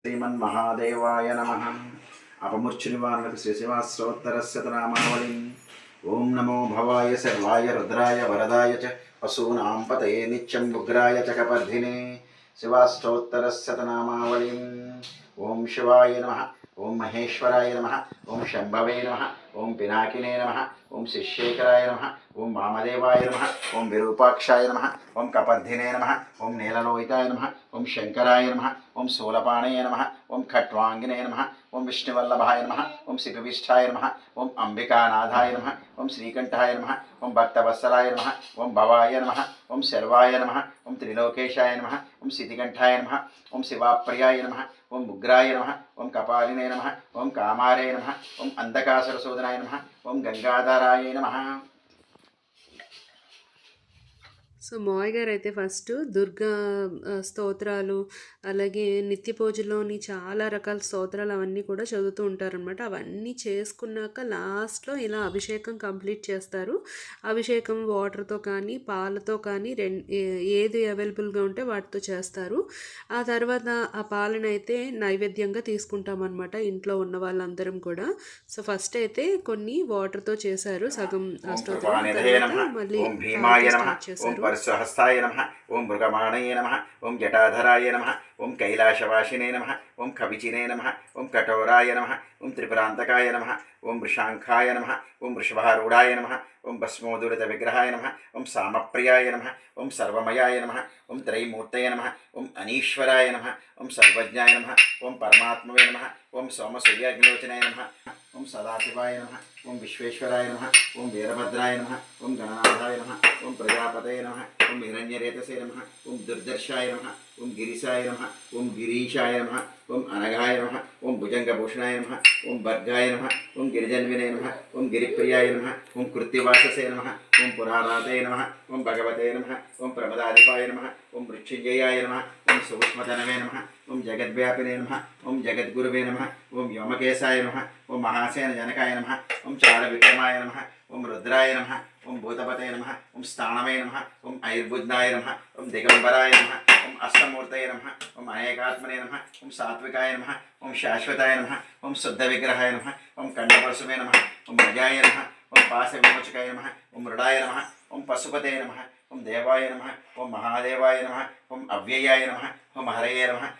श्रीमन्महादेवाय नमः। अपमूर्च्छनिवारणक श्रीशिवास्तोत्तरशतनामावलिम्। ओं नमो भवाय सर्वाय रुद्राय वरदाय च पशूनां पतये नित्यं उग्राय च कपर्धिने शिवाष्टोत्तरशतनामावलिम्। ओं शिवाय नमः। ओं महेश्वराय नमः। ओं शंभवे नमः। ओं पिनाकिने नमः। ओं शिष्येकराय नमः। ओं वामदेवाय नमः। ओं विरूपाक्षाय नमः। ओं कपर्धिने नमः। ओं नीललोहिताय नमः। ओं शंकराय नमः। ओं शूलपाणये नमः। ओं खट्वांगिने नमः। ओं विष्णुवल्लभाय नमः। ओं शिवविष्ठाय नमः। ओं अंबिकानाथाय नमः। ओं श्रीकंठाय नमः। ओं भक्तवत्सलाय नमः। ओं भवाय नमः। ओं शर्वाय नमः। ओं त्रिलोकेशाय नमः। ओं सिद्धिकंठाय नमः। ओं शिवाप्रियाय नमः। ओं उग्राय नमः। ओं कपालिने नमः। ओं कामारे नमः। ओं अंधकासुरशोधनाय नमः। ओं गंगाधराय नमः। సో మావయ్య గారు అయితే ఫస్ట్ దుర్గా స్తోత్రాలు, అలాగే నిత్య పూజలోని చాలా రకాల స్తోత్రాలు అవన్నీ కూడా చదువుతూ ఉంటారనమాట. అవన్నీ చేసుకున్నాక లాస్ట్లో ఇలా అభిషేకం కంప్లీట్ చేస్తారు. అభిషేకం వాటర్తో కానీ పాలతో కానీ ఏది అవైలబుల్గా ఉంటే వాటితో చేస్తారు. ఆ తర్వాత ఆ పాలనైతే నైవేద్యంగా తీసుకుంటామన్నమాట ఇంట్లో ఉన్న వాళ్ళందరం కూడా. సో ఫస్ట్ అయితే కొన్ని వాటర్తో చేశారు సగం ఓం స్తోత్రం, కృపానిధయే తర్వాత నమః. మళ్ళీ ఓం భీమాయ పాలతో నమః. స్టార్ట్ ఓం చేశారు. పరశుహస్తాయ నమః. ఓం మృగమాణయే నమః. ఓం జటాధరాయ నమః. ఓం కైలాసవాసినే నమః. ఓం కవిచినే నమః. ఓం కఠోరాయ నమః. ఓం త్రిపురాంతకాయ నమః. ఓం వృషాంఖాయ నమః. ఓం వృషభారూఢాయ నమః. ఓం భస్మోదూరిత విగ్రహాయ నమః. ఓం సామప్రియాయ నమః. ఓం సర్వమయాయ నమః. ఓం త్రైమూర్తయ నమః. ఓం అనీశ్వరాయ నమః. ఓం సర్వజ్ఞాయ నమః. ఓం పరమాత్మవే నమః. ఓం సోమసూర్యాగ్నిలోచనాయ నమః. ఓం సదాశివాయ నమః. ఓం విశ్వేశ్వరాయ నమః. ఓం వీరభద్రాయ నమః. ఓం గణనాథాయ నమః. ఓం ప్రజాపతయ నమః. ఓం హిరణ్యరేతసే నమః. ఓం దుర్దర్శాయ నమః. ఓం గిరిశాయ నమః. ఓం గిరీశాయ నమః. ఓం అనఘాయ నమః. ఓం భుజంగభూషణాయ నమః. ఓం భర్గాయ నమః. ఓం గిరిజన్వినే నమః. ఓం గిరిప్రియాయ నమః. ఓం కృత్తివాససే నమః. ఓం పురారాతే నమః. ఓం భగవతే నమః. ఓం ప్రమదాధిపాయ నమః. ఓం మృత్యుంజయాయ నమః. ఓం సూక్ష్మతనవే నమః. ఓం జగద్వ్యాపినే నమః. ఓం జగద్గురువే నమః. ఓం వ్యోమకేశాయ నమః. ఓం మహాసేన జనకాయ నమః. ఓం చారవిక్రమాయ నమః. ఓం రుద్రాయ నమః. ఓం భూతపతే నమః. ఓం స్థానమే నమః. ఓం ఐర్బుద్ధాయ నమః. ఓం దిగంబరాయ నమః. ఓం అష్టమూర్తయ నమః. ఓం అనేకాత్మనే నమః. ఓం సాత్వికాయ నమః. ఓం శాశ్వతాయ నమః. ఓం శుద్ధ విగ్రహాయ నమః. ఓం కండపరశుమే నమః. ఓం మృగాయ నమః. ఓం పాశ విమోచకాయ నమః. ఓం మృడాయ నమః. ఓం పశుపతే నమః. ఓం దేవాయ నమః. ఓం మహాదేవాయ నమః. ఓం అవ్యయాయ నమః. ఓం హరయే నమః.